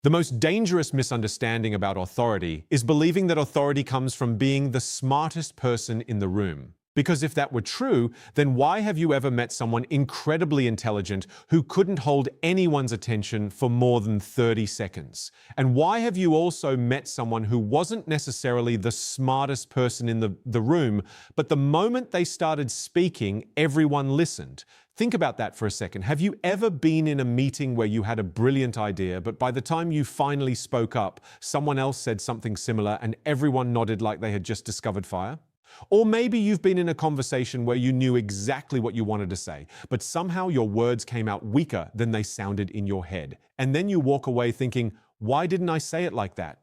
The most dangerous misunderstanding about authority is believing that authority comes from being the smartest person in the room. Because if that were true, then why have you ever met someone incredibly intelligent who couldn't hold anyone's attention for more than 30 seconds? And why have you also met someone who wasn't necessarily the smartest person in the room, but the moment they started speaking, everyone listened? Think about that for a second. Have you ever been in a meeting where you had a brilliant idea, but by the time you finally spoke up, someone else said something similar and everyone nodded like they had just discovered fire? Or maybe you've been in a conversation where you knew exactly what you wanted to say, but somehow your words came out weaker than they sounded in your head. And then you walk away thinking, why didn't I say it like that?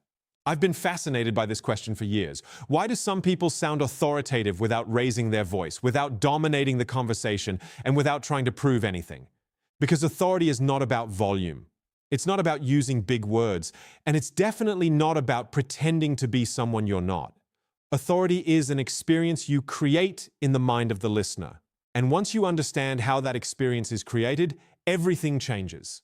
I've been fascinated by this question for years. Why do some people sound authoritative without raising their voice, without dominating the conversation, and without trying to prove anything? Because authority is not about volume. It's not about using big words, and it's definitely not about pretending to be someone you're not. Authority is an experience you create in the mind of the listener. And once you understand how that experience is created, everything changes.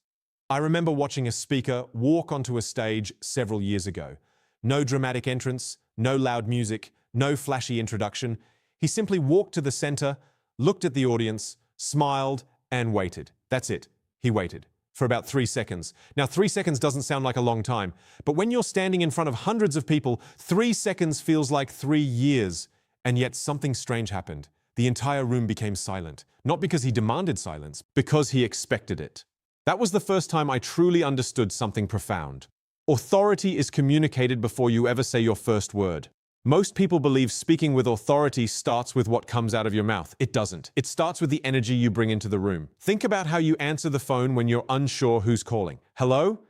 I remember watching a speaker walk onto a stage several years ago. No dramatic entrance, no loud music, no flashy introduction. He simply walked to the center, looked at the audience, smiled, and waited. That's it. He waited for about 3 seconds. Now, 3 seconds doesn't sound like a long time, but when you're standing in front of hundreds of people, 3 seconds feels like 3 years. And yet something strange happened. The entire room became silent, not because he demanded silence, because he expected it. That was the first time I truly understood something profound. Authority is communicated before you ever say your first word. Most people believe speaking with authority starts with what comes out of your mouth. It doesn't. It starts with the energy you bring into the room. Think about how you answer the phone when you're unsure who's calling. Hello?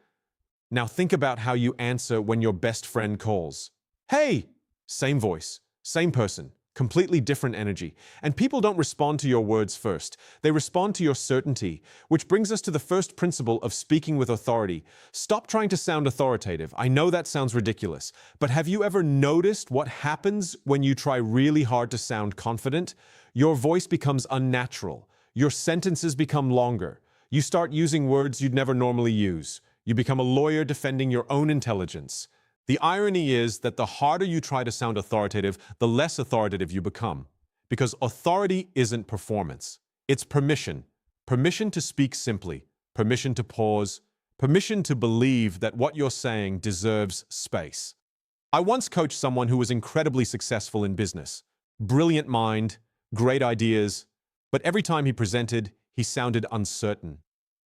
Now think about how you answer when your best friend calls. Hey! Same voice, same person, completely different energy. And people don't respond to your words first. They respond to your certainty, which brings us to the first principle of speaking with authority. Stop trying to sound authoritative. I know that sounds ridiculous, but have you ever noticed what happens when you try really hard to sound confident? Your voice becomes unnatural. Your sentences become longer. You start using words you'd never normally use. You become a lawyer defending your own intelligence. The irony is that the harder you try to sound authoritative, the less authoritative you become. Because authority isn't performance. It's permission. Permission to speak simply. Permission to pause. Permission to believe that what you're saying deserves space. I once coached someone who was incredibly successful in business. Brilliant mind, great ideas, but every time he presented, he sounded uncertain.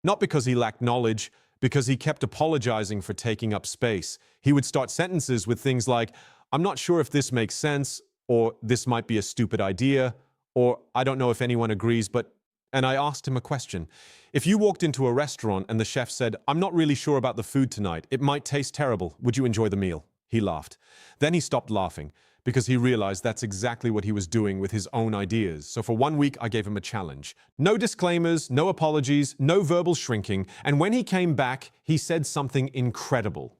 Not because he lacked knowledge, because he kept apologizing for taking up space. He would start sentences with things like, I'm not sure if this makes sense, or this might be a stupid idea, or I don't know if anyone agrees, but... And I asked him a question. If you walked into a restaurant and the chef said, I'm not really sure about the food tonight, it might taste terrible, would you enjoy the meal? He laughed. Then he stopped laughing, because he realized that's exactly what he was doing with his own ideas. So for 1 week, I gave him a challenge. No disclaimers, no apologies, no verbal shrinking. And when he came back, he said something incredible.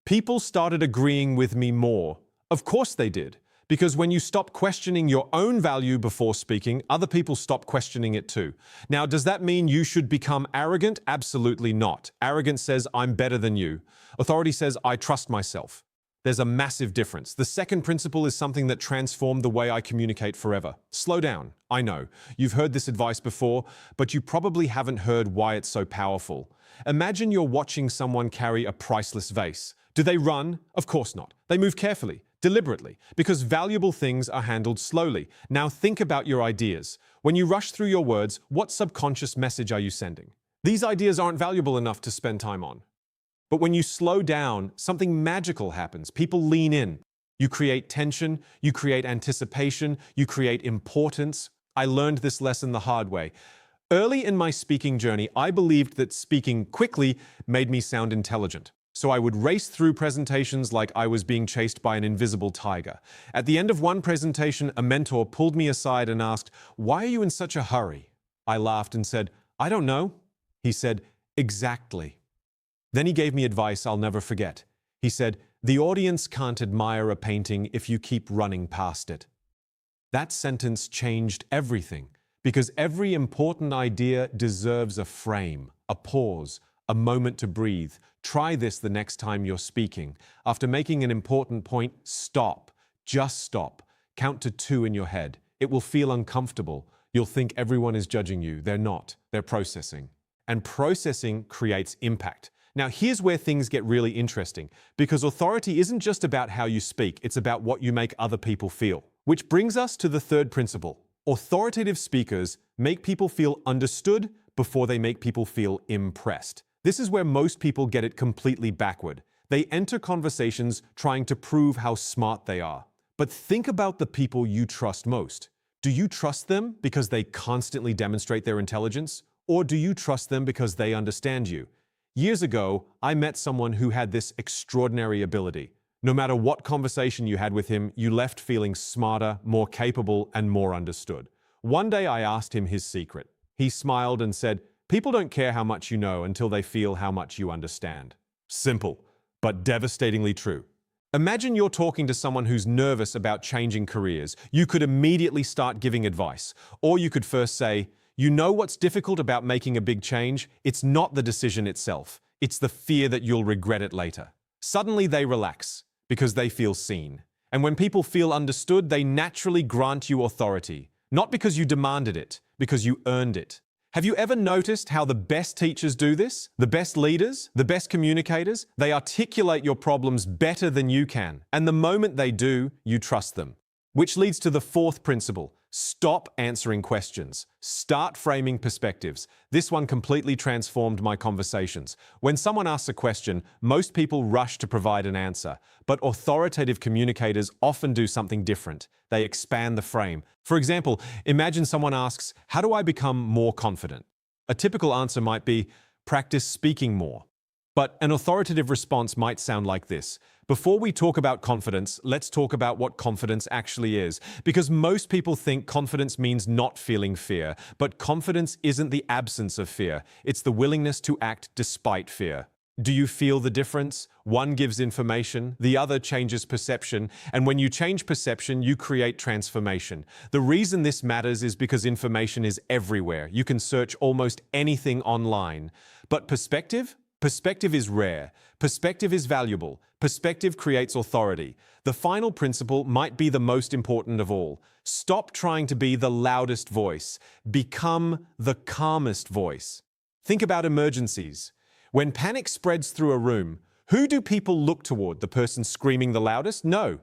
People started agreeing with me more. Of course they did. Because when you stop questioning your own value before speaking, other people stop questioning it too. Now, does that mean you should become arrogant? Absolutely not. Arrogance says, I'm better than you. Authority says, I trust myself. There's a massive difference. The second principle is something that transformed the way I communicate forever. Slow down. I know. You've heard this advice before, but you probably haven't heard why it's so powerful. Imagine you're watching someone carry a priceless vase. Do they run? Of course not. They move carefully, deliberately, because valuable things are handled slowly. Now think about your ideas. When you rush through your words, what subconscious message are you sending? These ideas aren't valuable enough to spend time on. But when you slow down, something magical happens. People lean in. You create tension, you create anticipation, you create importance. I learned this lesson the hard way. Early in my speaking journey, I believed that speaking quickly made me sound intelligent. So I would race through presentations like I was being chased by an invisible tiger. At the end of one presentation, a mentor pulled me aside and asked, "Why are you in such a hurry?" I laughed and said, "I don't know." He said, "Exactly." Then he gave me advice I'll never forget. He said, "The audience can't admire a painting if you keep running past it." That sentence changed everything, because every important idea deserves a frame, a pause, a moment to breathe. Try this the next time you're speaking. After making an important point, stop. Just stop. Count to 2 in your head. It will feel uncomfortable. You'll think everyone is judging you. They're not. They're processing. And processing creates impact. Now, here's where things get really interesting, because authority isn't just about how you speak, it's about what you make other people feel. Which brings us to the third principle. Authoritative speakers make people feel understood before they make people feel impressed. This is where most people get it completely backward. They enter conversations trying to prove how smart they are. But think about the people you trust most. Do you trust them because they constantly demonstrate their intelligence? Or do you trust them because they understand you? Years ago, I met someone who had this extraordinary ability. No matter what conversation you had with him, you left feeling smarter, more capable, and more understood. One day I asked him his secret. He smiled and said, "People don't care how much you know until they feel how much you understand." Simple, but devastatingly true. Imagine you're talking to someone who's nervous about changing careers. You could immediately start giving advice. Or you could first say, "You know what's difficult about making a big change? It's not the decision itself. It's the fear that you'll regret it later." Suddenly they relax because they feel seen. And when people feel understood, they naturally grant you authority. Not because you demanded it, because you earned it. Have you ever noticed how the best teachers do this? The best leaders, the best communicators, they articulate your problems better than you can. And the moment they do, you trust them. Which leads to the fourth principle. Stop answering questions. Start framing perspectives. This one completely transformed my conversations. When someone asks a question, most people rush to provide an answer. But authoritative communicators often do something different. They expand the frame. For example, imagine someone asks, "How do I become more confident?" A typical answer might be, "Practice speaking more." But an authoritative response might sound like this. Before we talk about confidence, let's talk about what confidence actually is. Because most people think confidence means not feeling fear. But confidence isn't the absence of fear. It's the willingness to act despite fear. Do you feel the difference? One gives information, the other changes perception, and when you change perception, you create transformation. The reason this matters is because information is everywhere. You can search almost anything online. But perspective? Perspective is rare. Perspective is valuable. Perspective creates authority. The final principle might be the most important of all. Stop trying to be the loudest voice. Become the calmest voice. Think about emergencies. When panic spreads through a room, who do people look toward? The person screaming the loudest? No.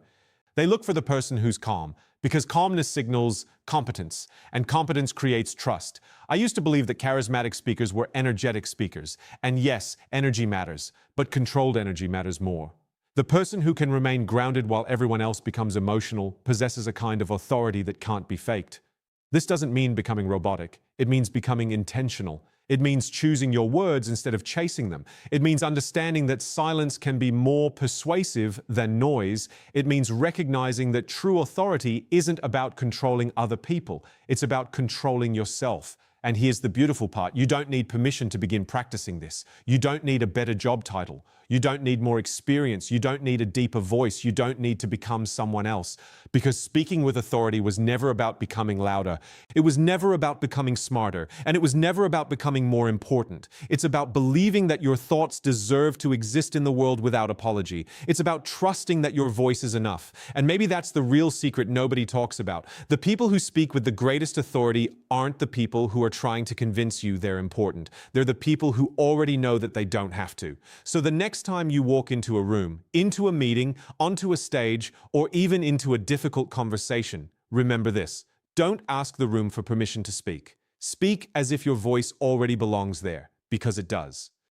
They look for the person who's calm, because calmness signals competence, and competence creates trust. I used to believe that charismatic speakers were energetic speakers. And yes, energy matters, but controlled energy matters more. The person who can remain grounded while everyone else becomes emotional possesses a kind of authority that can't be faked. This doesn't mean becoming robotic. It means becoming intentional. It means choosing your words instead of chasing them. It means understanding that silence can be more persuasive than noise. It means recognizing that true authority isn't about controlling other people. It's about controlling yourself. And here's the beautiful part. You don't need permission to begin practicing this. You don't need a better job title. You don't need more experience. You don't need a deeper voice. You don't need to become someone else. Because speaking with authority was never about becoming louder. It was never about becoming smarter. And it was never about becoming more important. It's about believing that your thoughts deserve to exist in the world without apology. It's about trusting that your voice is enough. And maybe that's the real secret nobody talks about. The people who speak with the greatest authority aren't the people who are trying to convince you they're important. They're the people who already know that they don't have to. So the next time you walk into a room, into a meeting, onto a stage, or even into a difficult conversation, remember this. Don't ask the room for permission to speak. Speak as if your voice already belongs there, because it does.